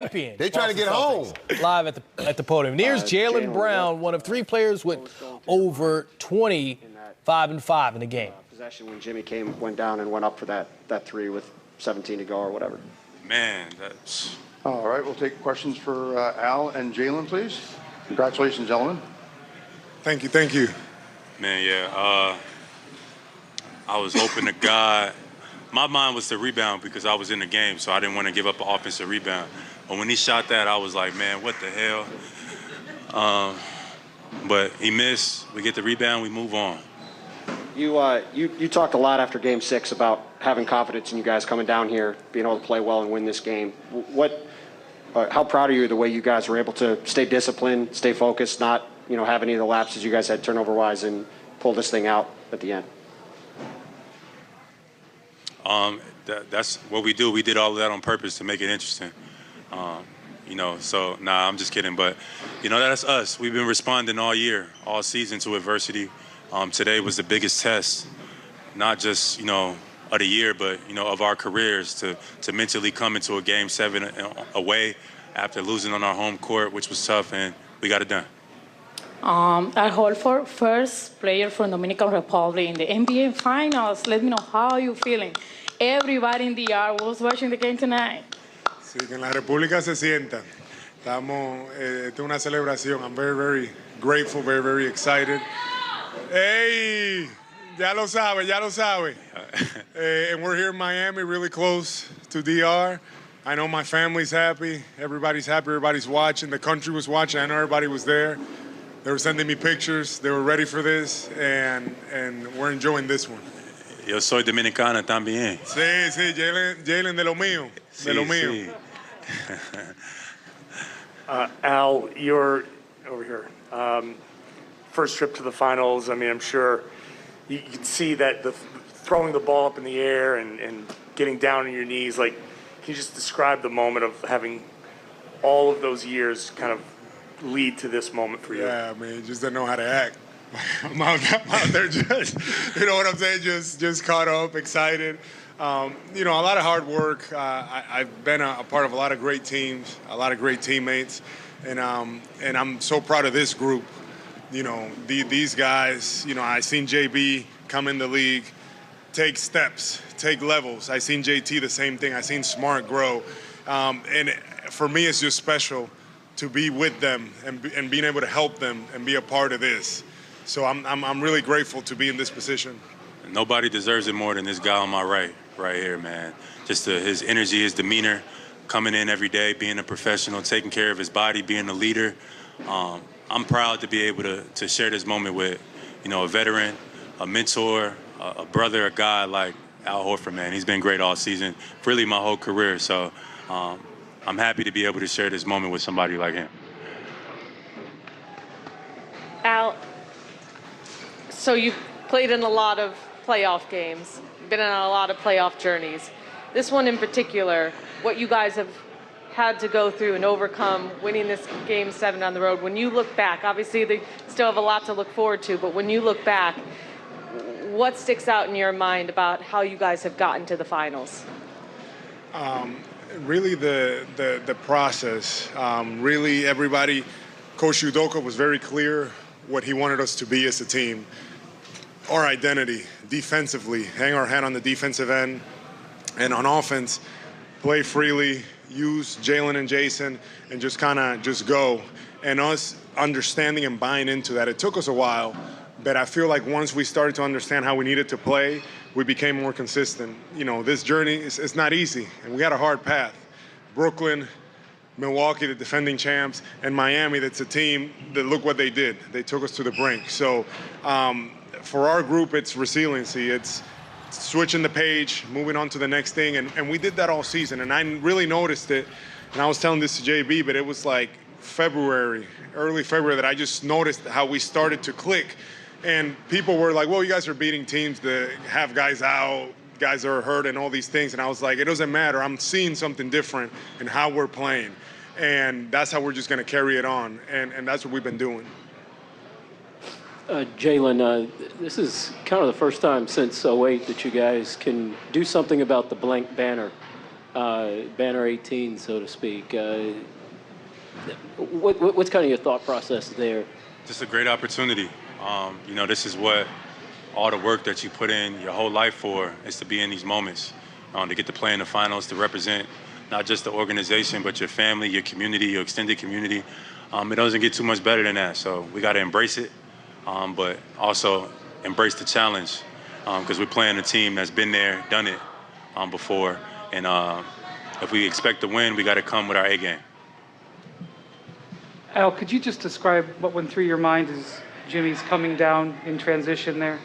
champion. They trying to get home. Live at the podium. And here's Jaylen Brown, one of three players with over 25-5 in the game. Possession when Jimmy went down and went up for that three with 17 to go or whatever. Man, that's... All right, we'll take questions for Al and Jaylen, please. Congratulations, gentlemen. Thank you, thank you. Man, yeah, I was hoping to God. My mind was to rebound because I was in the game, so I didn't want to give up an offensive rebound. But when he shot that, I was like, man, what the hell? But he missed. We get the rebound, we move on. You talked a lot after Game 6 about having confidence in you guys coming down here, being able to play well and win this game. How proud are you of the way you guys were able to stay disciplined, stay focused, not have any of the lapses you guys had turnover-wise, and pull this thing out at the end? That's what we do. We did all of that on purpose to make it interesting. So, nah, I'm just kidding. But, that's us. We've been responding all year, all season to adversity. Today was the biggest test, not just, of the year, but, of our careers to mentally come into a Game 7 away after losing on our home court, which was tough, and we got it done. Al Horford, first player from Dominican Republic in the NBA Finals. Let me know how you feeling. Everybody in the yard was watching the game tonight. Sí, que en la República se sienta. Estamos, esta es una celebración. I'm very, very grateful, very, very excited. Hey, ya lo sabe, ya lo sabe. And we're here in Miami, really close to DR. I know my family's happy. Everybody's happy. Everybody's watching. The country was watching. I know everybody was there. They were sending me pictures. They were ready for this, and we're enjoying this one. Yo soy dominicana también. Sí, sí, Jaylen de lo mío, de lo mío. Al, you're over here. First trip to the finals. I mean, I'm sure you can see that throwing the ball up in the air and getting down on your knees. Like, can you just describe the moment of having all of those years kind of lead to this moment for you? Yeah, I mean, just didn't know how to act. I'm out there just, you know what I'm saying, just caught up, excited. A lot of hard work. I've been a part of a lot of great teams, a lot of great teammates, and I'm so proud of this group. These guys, I seen JB come in the league, take steps, take levels. I seen JT the same thing. I seen Smart grow. And for me, it's just special to be with them and being able to help them and be a part of this. So I'm really grateful to be in this position. Nobody deserves it more than this guy on my right here, man. Just his energy, his demeanor, coming in every day, being a professional, taking care of his body, being a leader. I'm proud to be able to share this moment with, a veteran, a mentor, a brother, a guy like Al Horford, man. He's been great all season, really my whole career. So I'm happy to be able to share this moment with somebody like him. Al, so you've played in a lot of playoff games, been on a lot of playoff journeys. This one in particular, what you guys have had to go through and overcome, winning this Game 7 on the road. When you look back, obviously they still have a lot to look forward to, but when you look back, what sticks out in your mind about how you guys have gotten to the finals? Really the process. Really everybody, Coach Udoka was very clear what he wanted us to be as a team. Our identity, defensively, hang our hat on the defensive end, and on offense, play freely, use Jaylen and Jason, and just kind of just go. And us understanding and buying into that. It took us a while, but I feel like once we started to understand how we needed to play, we became more consistent. This journey it's not easy, and we got a hard path. Brooklyn, Milwaukee, the defending champs, and Miami, that's a team that look what they did. They took us to the brink. So for our group, it's resiliency. It's switching the page, moving on to the next thing, and we did that all season. And I really noticed it, and I was telling this to JB, but it was like early February, that I just noticed how we started to click. And people were like, well, you guys are beating teams that have guys out, guys are hurt, and all these things. And I was like, it doesn't matter. I'm seeing something different in how we're playing. And that's how we're just going to carry it on. And that's what we've been doing. Jaylen, this is kind of the first time since '08 that you guys can do something about the blank banner banner 18, so to speak. What's kind of your thought process there? Just a great opportunity. This is what all the work that you put in your whole life for is to be in these moments, to get to play in the finals, to represent not just the organization, but your family, your community, your extended community. It doesn't get too much better than that. So we got to embrace it, but also embrace the challenge because we're playing a team that's been there, done it before. And if we expect to win, we got to come with our A game. Al, could you just describe what went through your mind as Jimmy's coming down in transition there?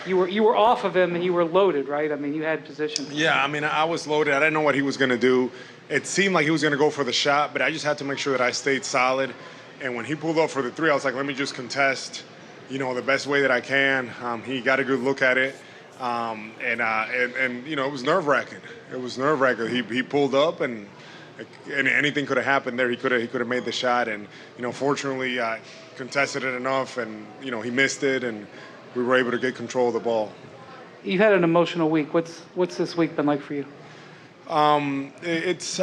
You were off of him and you were loaded, right? I mean, you had position. Yeah, I mean, I was loaded. I didn't know what he was going to do. It seemed like he was going to go for the shot, but I just had to make sure that I stayed solid. And when he pulled up for the three, I was like, let me just contest, the best way that I can. He got a good look at it. And it was nerve-wracking. It was nerve-wracking. He pulled up and anything could have happened there. He could have made the shot. And, fortunately, I contested it enough and, he missed it and we were able to get control of the ball. You had an emotional week. What's this week been like for you? It's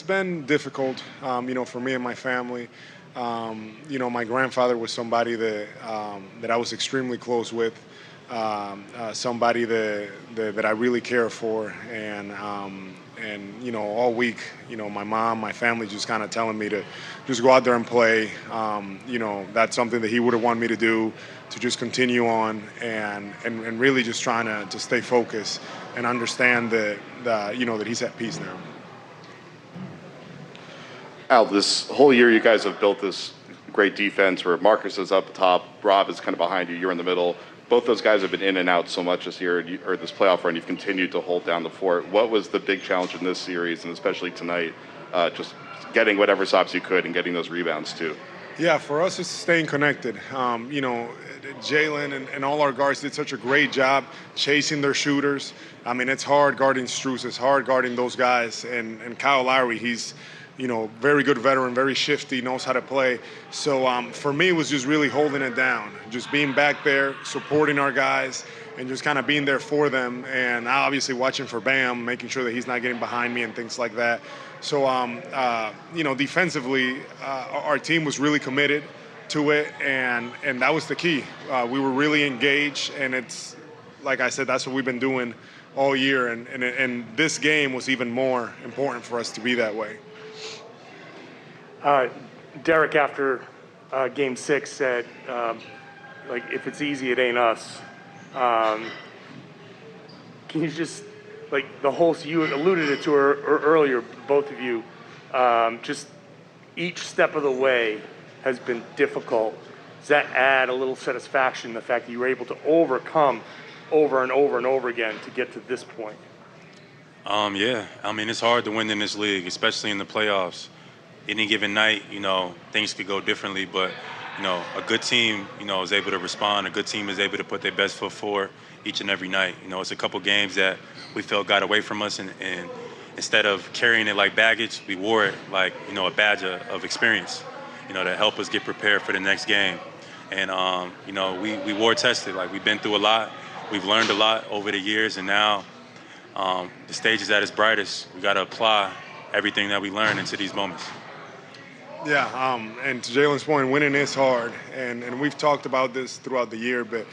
been difficult, for me and my family. My grandfather was somebody that I was extremely close with, somebody that I really care for, and all week, my mom, my family just kind of telling me to just go out there and play. That's something that he would have wanted me to do, to just continue on and really just trying to stay focused and understand that he's at peace now. Al, this whole year you guys have built this great defense where Marcus is up top, Rob is kind of behind you, you're in the middle. Both those guys have been in and out so much this year, or this playoff run. You've continued to hold down the fort. What was the big challenge in this series, and especially tonight, just getting whatever stops you could and getting those rebounds too? Yeah, for us, it's staying connected. Jaylen and all our guards did such a great job chasing their shooters. I mean, it's hard guarding Strus. It's hard guarding those guys. And Kyle Lowry, he's, very good veteran, very shifty, knows how to play. So for me, it was just really holding it down, just being back there, supporting our guys, and just kind of being there for them. And obviously watching for Bam, making sure that he's not getting behind me and things like that. So, defensively, our team was really committed to it, and that was the key. We were really engaged, and it's, like I said, that's what we've been doing all year, and this game was even more important for us to be that way. Derek, after Game 6, said, if it's easy, it ain't us. Can you just, you alluded it to her earlier, both of you, just each step of the way has been difficult. Does that add a little satisfaction, the fact that you were able to overcome over and over and over again to get to this point? Yeah. I mean, it's hard to win in this league, especially in the playoffs. Any given night, things could go differently, but, a good team, is able to respond. A good team is able to put their best foot forward each and every night. It's a couple games that we felt got away from us, and instead of carrying it like baggage, we wore it like, a badge of experience, to help us get prepared for the next game. And, we war tested. Like, we've been through a lot. We've learned a lot over the years, and now the stage is at its brightest. We got to apply everything that we learned into these moments. Yeah, and to Jaylen's point, winning is hard, and we've talked about this throughout the year, but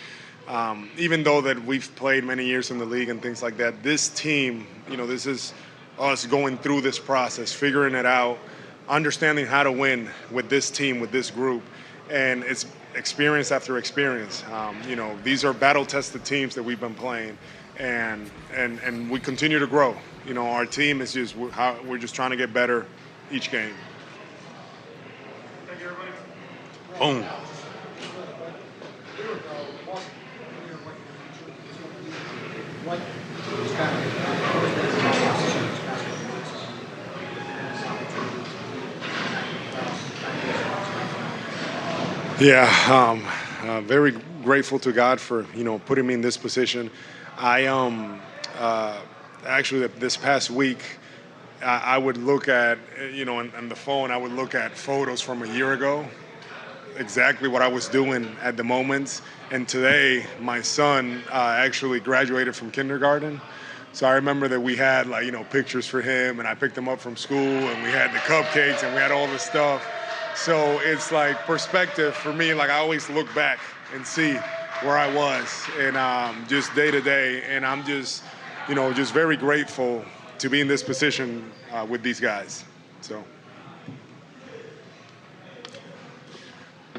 even though that we've played many years in the league and things like that, this team, this is us going through this process, figuring it out, understanding how to win with this team, with this group, and it's experience after experience. These are battle-tested teams that we've been playing, and we continue to grow. Our team is just, we're just trying to get better each game. Thank you, everybody. Boom. Yeah, very grateful to God for putting me in this position. I actually this past week I would look at on the phone, I would look at photos from a year ago, exactly what I was doing at the moment. And today my son actually graduated from kindergarten. So I remember that we had pictures for him, and I picked him up from school, and we had the cupcakes, and we had all this stuff. So it's like perspective for me. Like I always look back and see where I was, and just day to day, and I'm just very grateful to be in this position with these guys. So.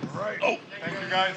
All right. Oh, thank you guys.